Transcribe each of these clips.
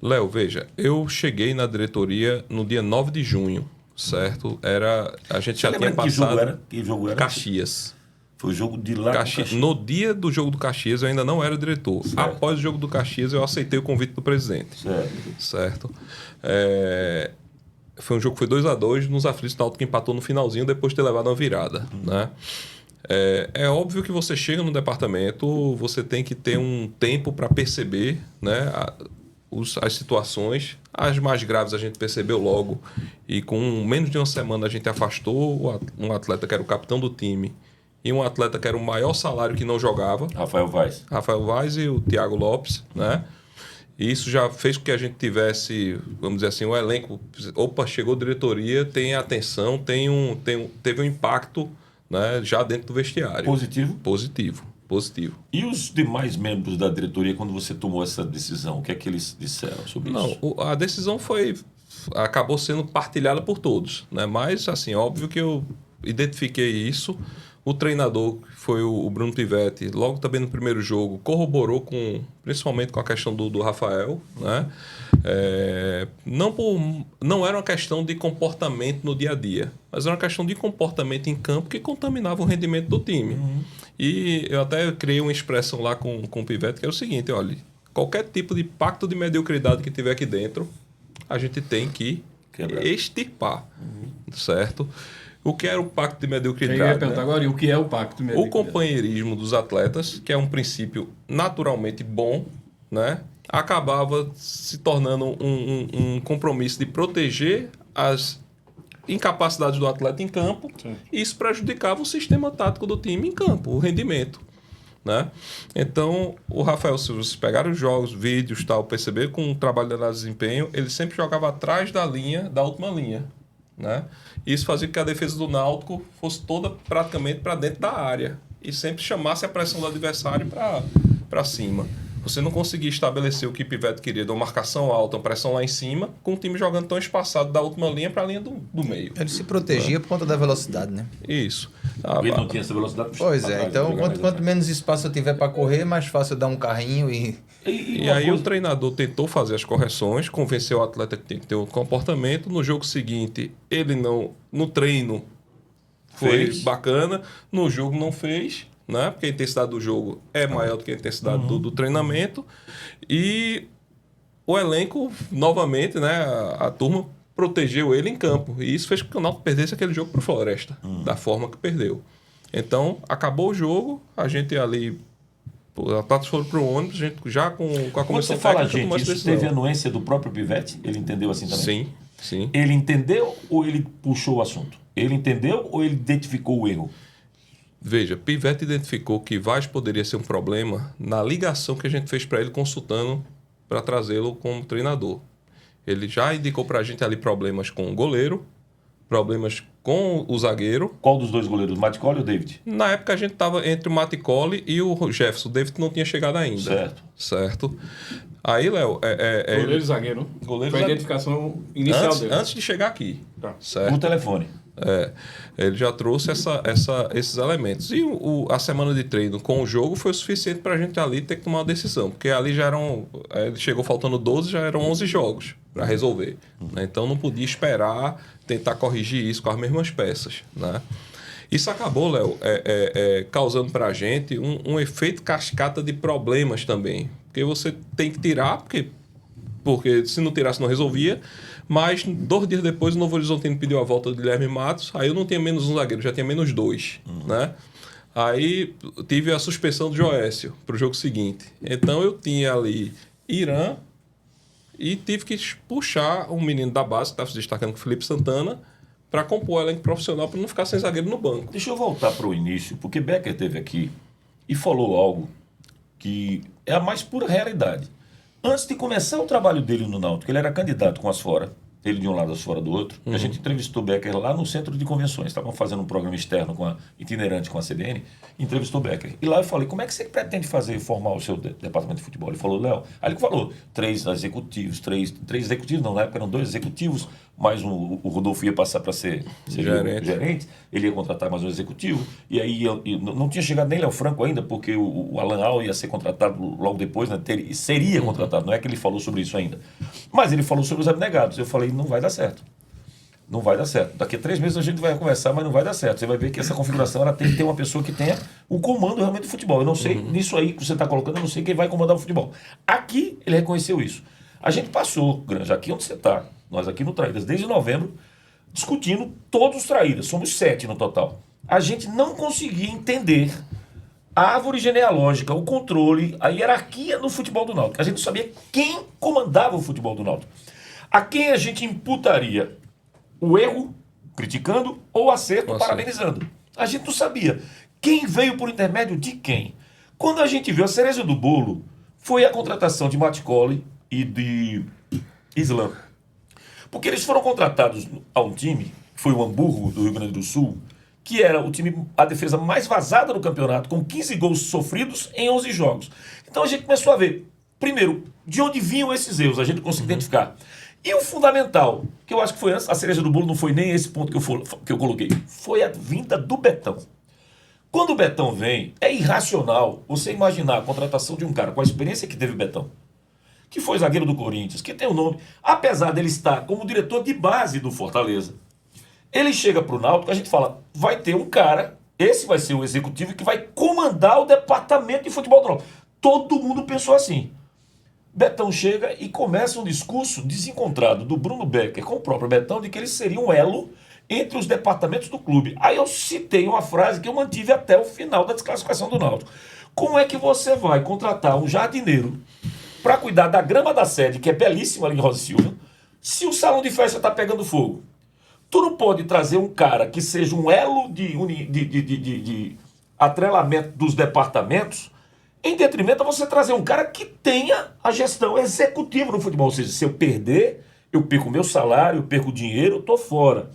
Léo, veja, eu cheguei na diretoria no dia 9 de junho, certo? A gente já tinha Que jogo passado era? Que jogo era? Caxias. Foi o jogo de lá com Caxias. No dia do jogo do Caxias eu ainda não era diretor. Certo. Após o jogo do Caxias eu aceitei o convite do presidente. Certo. Foi um jogo que foi 2-2 nos aflitos, o Náutico empatou no finalzinho depois de ter levado uma virada, né? É óbvio que você chega no departamento, você tem que ter um tempo para perceber, né, as situações. As mais graves a gente percebeu logo e com menos de uma semana a gente afastou um atleta que era o capitão do time e um atleta que era o maior salário que não jogava. Rafael Vaz e o Thiago Lopes, né? E isso já fez com que a gente tivesse, vamos dizer assim, o elenco. Opa, chegou a diretoria, tem atenção, teve um impacto, né, já dentro do vestiário. Positivo. E os demais membros da diretoria, quando você tomou essa decisão, o que é que eles disseram sobre isso? Não, a decisão acabou sendo partilhada por todos, né? Mas, assim, óbvio que eu identifiquei isso. O treinador, que foi o Bruno Pivetti, logo também no primeiro jogo, corroborou principalmente com a questão do Rafael, né? Não era uma questão de comportamento no dia a dia, mas era uma questão de comportamento em campo que contaminava o rendimento do time. E eu até criei uma expressão lá com o Pivetti, que era o seguinte: olha, qualquer tipo de pacto de mediocridade que tiver aqui dentro, a gente tem que extirpar, certo? O que era o pacto de mediocridade? Eu ia perguntar agora, e o que é o pacto de mediocridade? O companheirismo dos atletas, que é um princípio naturalmente bom, né, acabava se tornando um compromisso de proteger as incapacidades do atleta em campo. Sim. E isso prejudicava o sistema tático do time em campo, o rendimento, né? Então, o Rafael, se vocês pegaram os jogos, vídeos, tal, perceber com o trabalho de análise de desempenho, ele sempre jogava atrás da última linha, né? Isso fazia com que a defesa do Náutico fosse toda praticamente para dentro da área e sempre chamasse a pressão do adversário para cima. Você não conseguia estabelecer o que o Pivetti queria, de uma marcação alta, uma pressão lá em cima, com o time jogando tão espaçado da última linha para a linha do meio. Ele se protegia por conta da velocidade, né? Isso. Ele não tinha essa velocidade. Pois é, então quanto menos espaço eu tiver para correr, mais fácil eu dar um carrinho e aí o treinador tentou fazer as correções, convenceu o atleta que tem que ter um comportamento. No jogo seguinte, ele não... No treino foi bacana, no jogo não fez, né? Porque a intensidade do jogo é maior do que a intensidade do treinamento. E o elenco, novamente, né? A turma protegeu ele em campo. E isso fez com que o Náutico perdesse aquele jogo para o Floresta, da forma que perdeu. Então, acabou o jogo, a gente ali... Os atletas foram para o ônibus, a gente já com a comissão técnica tomou essa decisão. Teve anuência do próprio Pivetti? Ele entendeu assim também? Sim. Ele entendeu ou ele puxou o assunto? Ele entendeu ou ele identificou o erro? Veja, Pivetti identificou que Vaz poderia ser um problema na ligação que a gente fez para ele consultando para trazê-lo como treinador. Ele já indicou para a gente ali problemas com o goleiro, problemas com o zagueiro. Qual dos dois goleiros, o Maticoli ou o David? Na época a gente estava entre o Maticoli e o Jefferson. O David não tinha chegado ainda. Certo. Aí, Léo... Goleiro e zagueiro. Foi a identificação inicial dele. Antes de chegar aqui. Tá. Certo? Por telefone. Ele já trouxe esses elementos. E a semana de treino com o jogo foi o suficiente para a gente ali ter que tomar uma decisão. Porque ali já eram... Ele chegou faltando 12, já eram 11 jogos para resolver. Né? Então não podia esperar tentar corrigir isso com as mesmas peças. Né? Isso acabou, Léo, causando para a gente um efeito cascata de problemas também. Porque você tem que tirar, porque se não tirasse não resolvia. Mas 2 dias depois o Novo Horizontino pediu a volta do Guilherme Matos. Aí eu não tinha menos um zagueiro, já tinha menos 2. Né? Aí tive a suspensão do Joécio para o jogo seguinte. Então eu tinha ali Irã e tive que puxar um menino da base, que estava se destacando com o Felipe Santana, para compor o elenco profissional, para não ficar sem zagueiro no banco. Deixa eu voltar para o início, porque Becker esteve aqui e falou algo que é a mais pura realidade. Antes de começar o trabalho dele no Náutico, ele era candidato com as fora, ele de um lado, as fora do outro. A gente entrevistou Becker lá no centro de convenções. Estavam fazendo um programa externo itinerante com a CBN. Entrevistou Becker. E lá eu falei, como é que você pretende formar o seu departamento de futebol? Ele falou, Léo. Aí ele falou, 3 executivos, três executivos, não, na época eram 2 executivos, mais o Rodolfo ia passar para ser gerente, ele ia contratar mais um executivo, e aí não tinha chegado nem Léo Franco ainda, porque o Alan Al ia ser contratado logo depois, né? Seria contratado, não é que ele falou sobre isso ainda. Mas ele falou sobre os abnegados. Eu falei, não vai dar certo. Não vai dar certo. Daqui a 3 meses a gente vai conversar, mas não vai dar certo. Você vai ver que essa configuração ela tem que ter uma pessoa que tenha o comando realmente do futebol. Eu não sei, nisso aí que você está colocando, eu não sei quem vai comandar o futebol. Aqui ele reconheceu isso. A gente passou, Granja, aqui onde você está, nós aqui no Traíras, desde novembro, discutindo todos os Traíras. Somos 7 no total. A gente não conseguia entender a árvore genealógica, o controle, a hierarquia no futebol do Náutico. A gente não sabia quem comandava o futebol do Náutico. A quem a gente imputaria o erro, criticando, ou o acerto, parabenizando. A gente não sabia. Quem veio por intermédio de quem? Quando a gente viu a cereja do bolo, foi a contratação de Maticoli e de Islam. Porque eles foram contratados a um time, que foi o Hamburgo, do Rio Grande do Sul, que era o time, a defesa mais vazada do campeonato, com 15 gols sofridos em 11 jogos. Então a gente começou a ver, primeiro, de onde vinham esses erros, a gente conseguiu identificar. E o fundamental, que eu acho que foi antes, a cereja do bolo não foi nem esse ponto que eu coloquei, foi a vinda do Betão. Quando o Betão vem, é irracional você imaginar a contratação de um cara com a experiência que teve o Betão, que foi zagueiro do Corinthians, que tem o nome, apesar dele estar como diretor de base do Fortaleza. Ele chega para o Náutico, a gente fala, vai ter um cara, esse vai ser o executivo que vai comandar o departamento de futebol do Náutico. Todo mundo pensou assim. Betão chega e começa um discurso desencontrado do Bruno Becker com o próprio Betão de que ele seria um elo entre os departamentos do clube. Aí eu citei uma frase que eu mantive até o final da desclassificação do Náutico. Como é que você vai contratar um jardineiro para cuidar da grama da sede, que é belíssima ali em Rosa Silva, se o salão de festa está pegando fogo? Tu não pode trazer um cara que seja um elo de atrelamento dos departamentos em detrimento a você trazer um cara que tenha a gestão executiva no futebol. Ou seja, se eu perder, eu perco o meu salário, eu perco o dinheiro, eu estou fora.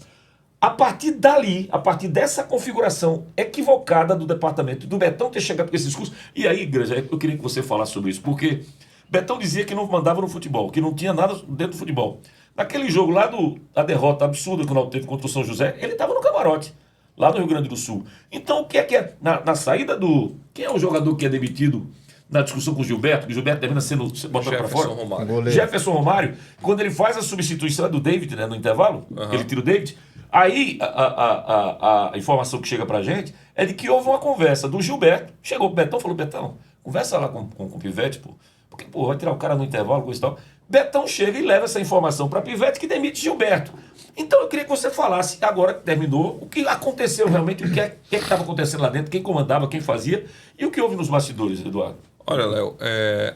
A partir dali, a partir dessa configuração equivocada do departamento, do Betão ter chegado com esse discurso, e aí, Igreja, eu queria que você falasse sobre isso, porque Betão dizia que não mandava no futebol, que não tinha nada dentro do futebol. Naquele jogo lá da derrota absurda que o Náutico teve contra o São José, ele estava no camarote, lá no Rio Grande do Sul. Então, o que é na saída do... Quem é o jogador que é demitido na discussão com o Gilberto, que o Gilberto termina sendo botado para fora? Romário. Jefferson Romário, quando ele faz a substituição do David, né, no intervalo, ele tira o David, aí a informação que chega pra gente é de que houve uma conversa do Gilberto, chegou pro Betão e falou, Betão, conversa lá com o Pivete, pô, porque pô, vai tirar o cara no intervalo, coisa e tal. Betão chega e leva essa informação para Pivete, que demite Gilberto. Então eu queria que você falasse, agora que terminou, o que aconteceu realmente, o que estava acontecendo lá dentro, quem comandava, quem fazia, e o que houve nos bastidores, Eduardo. Olha, Léo,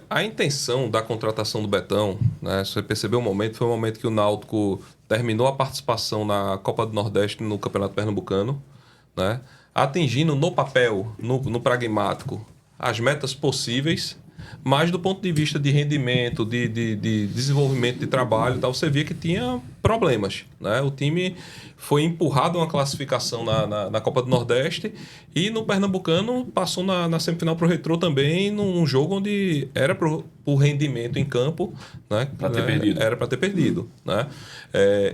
a intenção da contratação do Betão, né, se você percebeu o momento, foi o momento que o Náutico terminou a participação na Copa do Nordeste no Campeonato Pernambucano, né, atingindo no papel, no pragmático, as metas possíveis, mas do ponto de vista de rendimento, de desenvolvimento de trabalho, tal, você via que tinha problemas, né? O time foi empurrado a uma classificação na Copa do Nordeste e no Pernambucano passou na semifinal para o Retrô também, num jogo onde era por rendimento em campo, né? Para ter perdido. Era para ter perdido, né?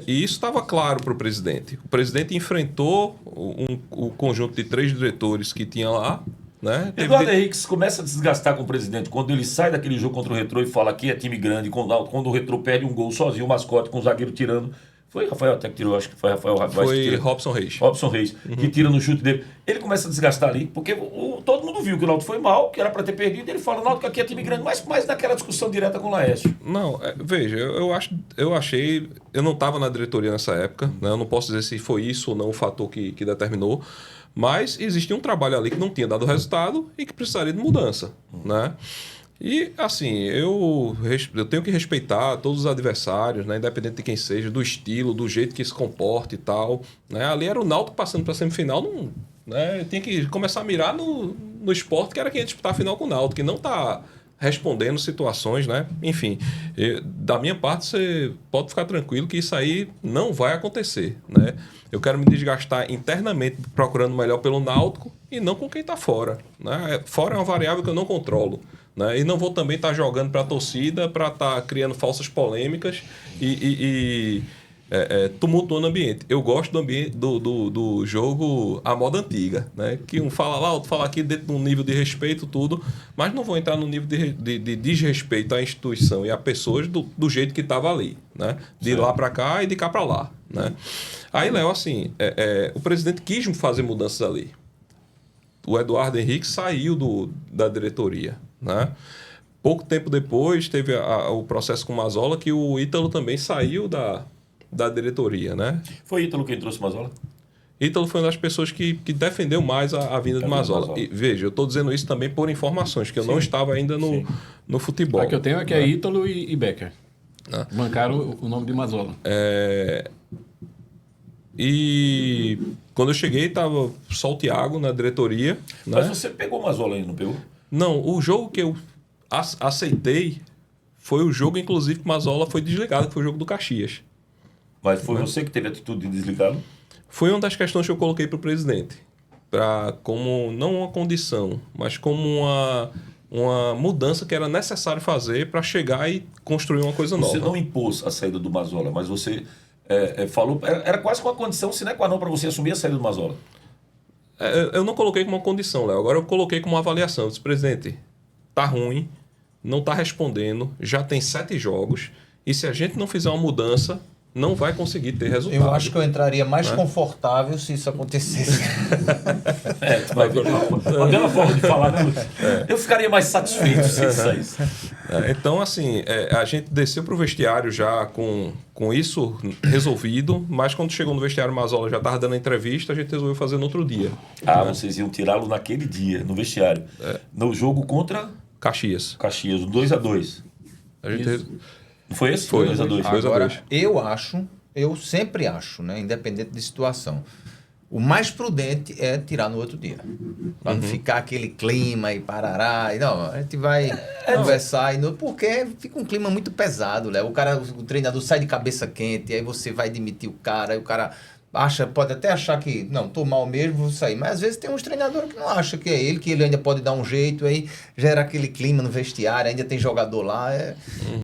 E isso estava claro para o presidente. O presidente enfrentou o conjunto de 3 diretores que tinha lá, né? Eduardo Henriques começa a desgastar com o presidente quando ele sai daquele jogo contra o Retrô e fala que é time grande, quando o Retrô perde um gol sozinho, o mascote com o zagueiro tirando. Foi Rafael até que tirou, acho que foi Rafael Vaz. Foi Robson Reis. Robson Reis, que tira no chute dele. Ele começa a desgastar ali, porque todo mundo viu que o Náutico foi mal, que era para ter perdido, e ele fala, Náutico aqui é time grande, mas naquela discussão direta com o Laércio. Não, veja, eu achei... Eu não estava na diretoria nessa época, né? Eu não posso dizer se foi isso ou não o fator que determinou, mas existia um trabalho ali que não tinha dado resultado e que precisaria de mudança, né? E, assim, eu tenho que respeitar todos os adversários, né? Independente de quem seja, do estilo, do jeito que se comporta e tal, né? Ali era o Náutico passando para a semifinal, né? Tinha que começar a mirar no esporte, que era quem ia disputar a final com o Náutico, que não está respondendo situações, né? Enfim, da minha parte, você pode ficar tranquilo que isso aí não vai acontecer, né? Eu quero me desgastar internamente procurando melhor pelo Náutico e não com quem está fora, né? Fora é uma variável que eu não controlo, né? E não vou também estar jogando para a torcida, para estar criando falsas polêmicas e tumultuando o ambiente. Eu gosto do ambiente do jogo à moda antiga, né? Que um fala lá, outro fala aqui, dentro de um nível de respeito, tudo, mas não vou entrar no nível de desrespeito à instituição e a pessoas do jeito que estava ali, né? De lá para cá e de cá para lá, né? Aí, Léo, assim, o presidente quis fazer mudanças ali. O Eduardo Henrique saiu da diretoria, né? Pouco tempo depois teve o processo com o Mazzola, que o Ítalo também saiu da diretoria, né? Foi Ítalo quem trouxe o Mazzola? Ítalo foi uma das pessoas que defendeu mais a vinda de Mazzola. E, veja, eu estou dizendo isso também por informações, que eu não estava ainda no futebol. A que eu tenho é que é Ítalo e Becker. Bancaram o nome de Mazzola. E quando eu cheguei, estava só o Thiago na diretoria. Mas né? você pegou o Mazzola aí, não pegou? Não, o jogo que eu aceitei foi o jogo, inclusive, que o Mazzola foi desligado, que foi o jogo do Caxias. Mas foi você que teve a atitude de desligá-lo? Foi uma das questões que eu coloquei para o presidente. Como não uma condição, mas como uma mudança que era necessário fazer para chegar e construir uma coisa nova. Você não impôs a saída do Mazzola, mas você falou... Era quase uma condição sine qua non para você assumir a saída do Mazzola. Eu não coloquei como uma condição, Léo. Agora eu coloquei como uma avaliação. Eu disse, presidente, tá ruim, não tá respondendo, já tem 7 jogos, e se a gente não fizer uma mudança, não vai conseguir ter resultado. Eu acho que eu entraria mais confortável se isso acontecesse. Tu vai ver. Uma bela forma de falar, né, Luiz? Eu ficaria mais satisfeito se isso saísse. Então, assim, a gente desceu para o vestiário já com isso resolvido, mas quando chegou no vestiário, o Mazzola já estava dando a entrevista, a gente resolveu fazer no outro dia. Vocês iam tirá-lo naquele dia, no vestiário. No jogo contra... Caxias. 2-2. A gente... Não foi esse? Foi 2-2. Agora, eu sempre acho, né, independente de situação, o mais prudente é tirar no outro dia. Para não ficar aquele clima e parará. Não, a gente vai conversar. Porque fica um clima muito pesado, Léo. O treinador sai de cabeça quente, aí você vai demitir o cara, aí o cara pode até achar que, não, tô mal mesmo, vou sair. Mas às vezes tem uns treinadores que não acham que é ele, que ele ainda pode dar um jeito, aí gera aquele clima no vestiário, ainda tem jogador lá.